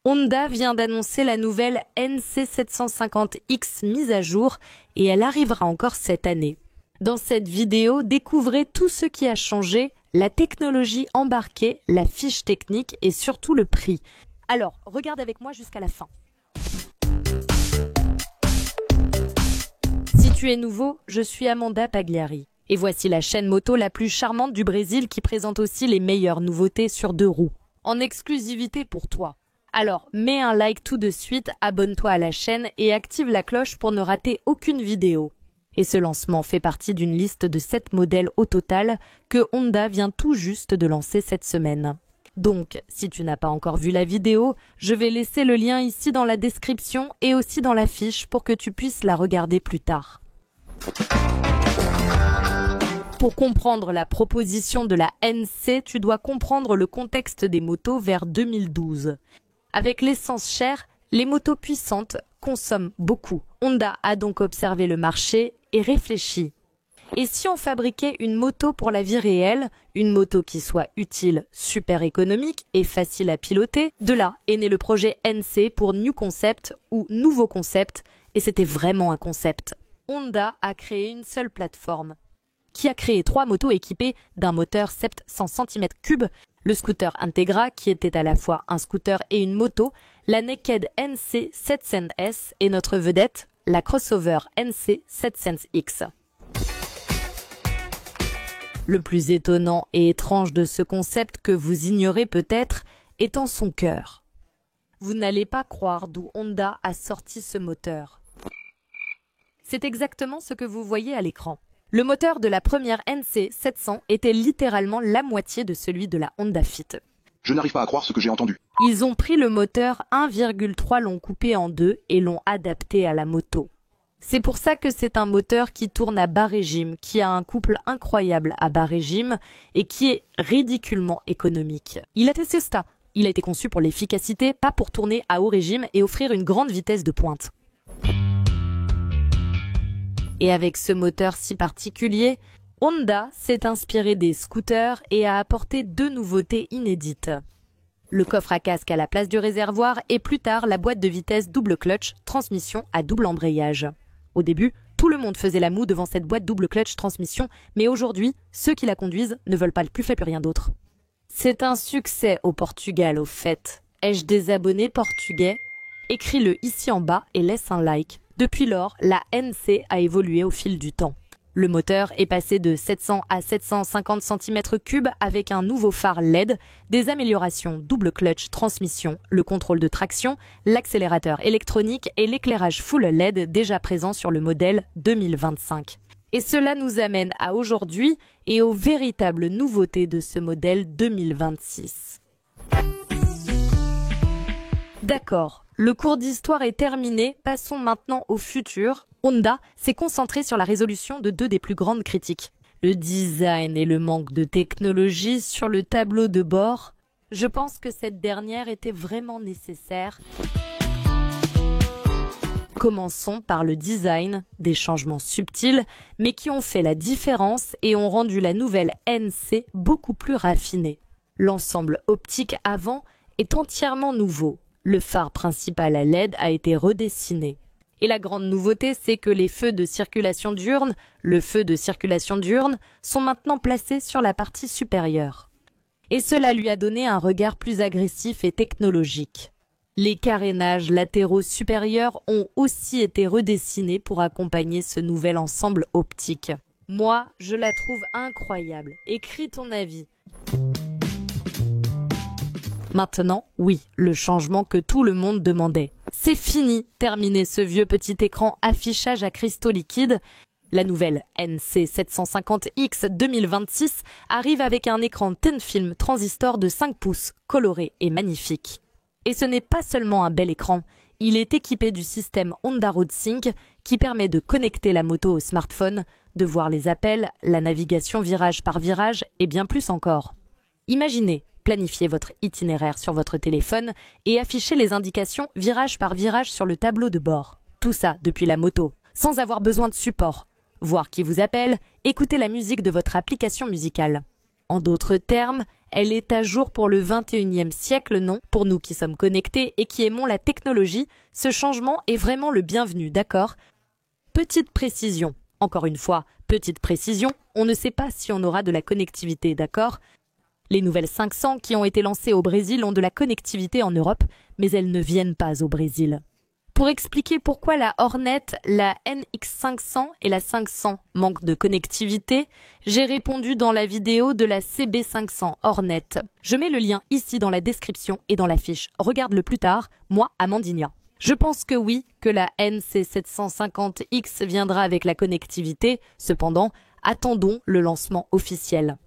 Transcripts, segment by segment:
Honda vient d'annoncer la nouvelle NC750X mise à jour et elle arrivera encore cette année. Dans cette vidéo, découvrez tout ce qui a changé, la technologie embarquée, la fiche technique et surtout le prix. Alors, regarde avec moi jusqu'à la fin. Si tu es nouveau, je suis Amanda Pagliari. Et voici la chaîne moto la plus charmante du Brésil qui présente aussi les meilleures nouveautés sur 2 roues. En exclusivité pour toi. Alors, mets un like tout de suite, abonne-toi à la chaîne et active la cloche pour ne rater aucune vidéo. Et ce lancement fait partie d'une liste de 7 modèles au total que Honda vient tout juste de lancer cette semaine. Donc, si tu n'as pas encore vu la vidéo, je vais laisser le lien ici dans la description et aussi dans la fiche pour que tu puisses la regarder plus tard. Pour comprendre la proposition de la NC, tu dois comprendre le contexte des motos vers 2012. Avec l'essence chère, les motos puissantes consomment beaucoup. Honda a donc observé le marché et réfléchi. Et si on fabriquait une moto pour la vie réelle, une moto qui soit utile, super économique et facile à piloter? De là est né le projet NC pour New Concept ou Nouveau Concept, et c'était vraiment un concept. Honda a créé une seule plateforme, qui a créé 3 motos équipées d'un moteur 700 cm3, le scooter Integra qui était à la fois un scooter et une moto, la Naked NC 700S et notre vedette, la crossover NC 700X. Le plus étonnant et étrange de ce concept que vous ignorez peut-être est en son cœur. Vous n'allez pas croire d'où Honda a sorti ce moteur. C'est exactement ce que vous voyez à l'écran. Le moteur de la première NC 700 était littéralement la moitié de celui de la Honda Fit. Je n'arrive pas à croire ce que j'ai entendu. Ils ont pris le moteur 1,3, l'ont coupé en 2 et l'ont adapté à la moto. C'est pour ça que c'est un moteur qui tourne à bas régime, qui a un couple incroyable à bas régime et qui est ridiculement économique. Il a testé ça. Il a été conçu pour l'efficacité, pas pour tourner à haut régime et offrir une grande vitesse de pointe. Et avec ce moteur si particulier, Honda s'est inspiré des scooters et a apporté 2 nouveautés inédites. Le coffre à casque à la place du réservoir et plus tard la boîte de vitesse double clutch, transmission à double embrayage. Au début, tout le monde faisait la moue devant cette boîte double clutch transmission, mais aujourd'hui, ceux qui la conduisent ne veulent pas plus faire plus rien d'autre. C'est un succès au Portugal au fait. Ai-je des abonnés portugais? Écris-le ici en bas et laisse un like. Depuis lors, la NC a évolué au fil du temps. Le moteur est passé de 700 à 750 cm3 avec un nouveau phare LED, des améliorations double clutch transmission, le contrôle de traction, l'accélérateur électronique et l'éclairage full LED déjà présent sur le modèle 2025. Et cela nous amène à aujourd'hui et aux véritables nouveautés de ce modèle 2026. D'accord, le cours d'histoire est terminé, passons maintenant au futur. Honda s'est concentré sur la résolution de 2 des plus grandes critiques. Le design et le manque de technologie sur le tableau de bord. Je pense que cette dernière était vraiment nécessaire. Commençons par le design, des changements subtils, mais qui ont fait la différence et ont rendu la nouvelle NC beaucoup plus raffinée. L'ensemble optique avant est entièrement nouveau. Le phare principal à LED a été redessiné. Et la grande nouveauté, c'est que les feux de circulation diurne, sont maintenant placés sur la partie supérieure. Et cela lui a donné un regard plus agressif et technologique. Les carénages latéraux supérieurs ont aussi été redessinés pour accompagner ce nouvel ensemble optique. Moi, je la trouve incroyable. Écris ton avis. Maintenant, oui, le changement que tout le monde demandait. C'est fini, terminé ce vieux petit écran affichage à cristaux liquides. La nouvelle NC 750X 2026 arrive avec un écran thin film transistor de 5 pouces, coloré et magnifique. Et ce n'est pas seulement un bel écran, il est équipé du système Honda Road Sync qui permet de connecter la moto au smartphone, de voir les appels, la navigation virage par virage et bien plus encore. Imaginez, planifier votre itinéraire sur votre téléphone et afficher les indications virage par virage sur le tableau de bord. Tout ça depuis la moto, sans avoir besoin de support. Voir qui vous appelle, écouter la musique de votre application musicale. En d'autres termes, Elle est à jour pour le 21e siècle, non? Pour nous qui sommes connectés et qui aimons la technologie, ce changement est vraiment le bienvenu, d'accord? Petite précision, encore une fois, petite précision, on ne sait pas si on aura de la connectivité, d'accord? Les nouvelles 500 qui ont été lancées au Brésil ont de la connectivité en Europe, mais elles ne viennent pas au Brésil. Pour expliquer pourquoi la Hornet, la NX500 et la 500 manquent de connectivité, j'ai répondu dans la vidéo de la CB500 Hornet. Je mets le lien ici dans la description et dans la fiche. Regarde-le plus tard, moi, Amandinia. Je pense que oui, que la NC750X viendra avec la connectivité, cependant, attendons le lancement officiel.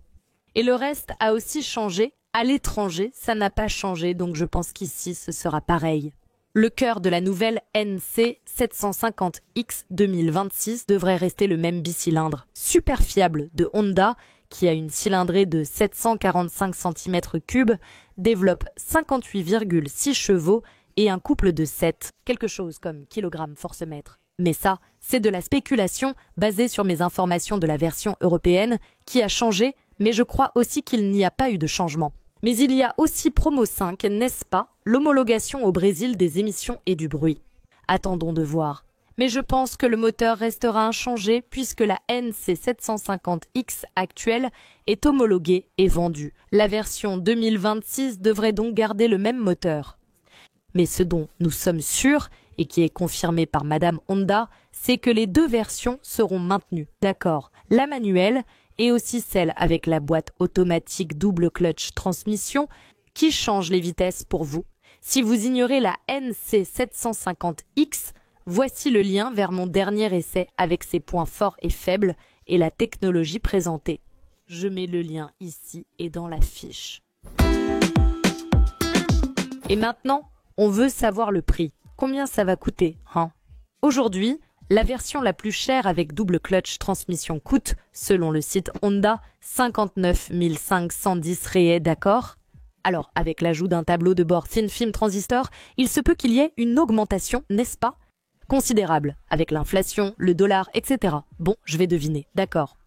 Et le reste a aussi changé. À l'étranger, ça n'a pas changé, donc je pense qu'ici, ce sera pareil. Le cœur de la nouvelle NC750X 2026 devrait rester le même bicylindre, super fiable de Honda, qui a une cylindrée de 745 cm3, développe 58,6 chevaux et un couple de 7, quelque chose comme kg force-mètre. Mais ça, c'est de la spéculation basée sur mes informations de la version européenne qui a changé, mais je crois aussi qu'il n'y a pas eu de changement. Mais il y a aussi Promo 5, n'est-ce pas, l'homologation au Brésil des émissions et du bruit. Attendons de voir. Mais je pense que le moteur restera inchangé puisque la NC750X actuelle est homologuée et vendue. La version 2026 devrait donc garder le même moteur. Mais ce dont nous sommes sûrs, et qui est confirmé par Madame Honda, c'est que les deux versions seront maintenues. D'accord, la manuelle et aussi celle avec la boîte automatique double clutch transmission qui change les vitesses pour vous. Si vous ignorez la NC750X, voici le lien vers mon dernier essai avec ses points forts et faibles et la technologie présentée. Je mets le lien ici et dans la fiche. Et maintenant, on veut savoir le prix. Combien ça va coûter, hein? Aujourd'hui, la version la plus chère avec double clutch transmission coûte, selon le site Honda, 59 510 réais, d'accord? Alors, avec l'ajout d'un tableau de bord Thin Film Transistor, il se peut qu'il y ait une augmentation, n'est-ce pas? Considérable, avec l'inflation, le dollar, etc. Bon, je vais deviner, d'accord.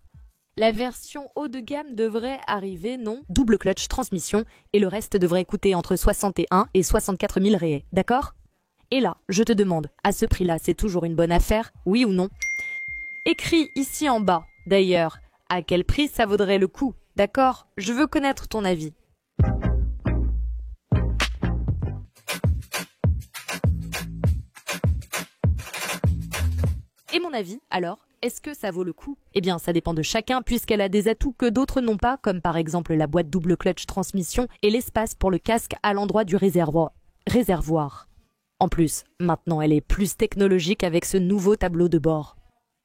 La version haut de gamme devrait arriver, non? Double clutch transmission, et le reste devrait coûter entre 61 et 64 000 réais, d'accord? Et là, je te demande, à ce prix-là, c'est toujours une bonne affaire, oui ou non? Écris ici en bas, d'ailleurs, à quel prix ça vaudrait le coup, d'accord? Je veux connaître ton avis. Et mon avis, alors, est-ce que ça vaut le coup? Eh bien, ça dépend de chacun, puisqu'elle a des atouts que d'autres n'ont pas, comme par exemple la boîte double clutch transmission et l'espace pour le casque à l'endroit du réservoir. En plus, maintenant elle est plus technologique avec ce nouveau tableau de bord.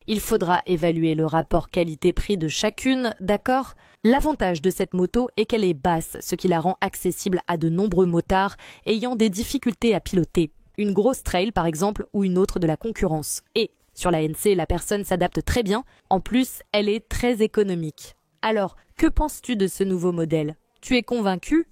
Il faudra évaluer le rapport qualité-prix de chacune, d'accord? L'avantage de cette moto est qu'elle est basse, ce qui la rend accessible à de nombreux motards ayant des difficultés à piloter. Une grosse trail par exemple ou une autre de la concurrence. Et sur la NC, la personne s'adapte très bien. En plus, elle est très économique. Alors, que penses-tu de ce nouveau modèle? Tu es convaincu?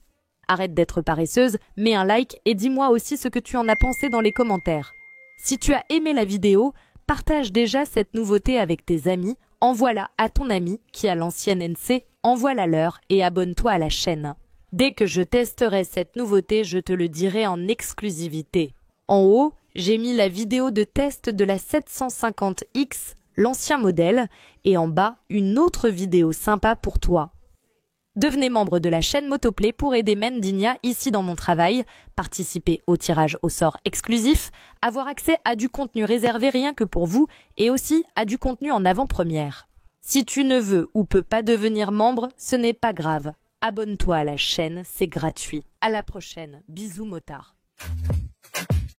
Arrête d'être paresseuse, mets un like et dis-moi aussi ce que tu en as pensé dans les commentaires. Si tu as aimé la vidéo, partage déjà cette nouveauté avec tes amis, envoie-la à ton ami qui a l'ancienne NC, envoie-la leur et abonne-toi à la chaîne. Dès que je testerai cette nouveauté, je te le dirai en exclusivité. En haut, j'ai mis la vidéo de test de la 750X, l'ancien modèle, et en bas, une autre vidéo sympa pour toi. Devenez membre de la chaîne Motoplay pour aider Mendinia ici dans mon travail, participer au tirage au sort exclusif, avoir accès à du contenu réservé rien que pour vous et aussi à du contenu en avant-première. Si tu ne veux ou peux pas devenir membre, ce n'est pas grave. Abonne-toi à la chaîne, c'est gratuit. À la prochaine. Bisous motards.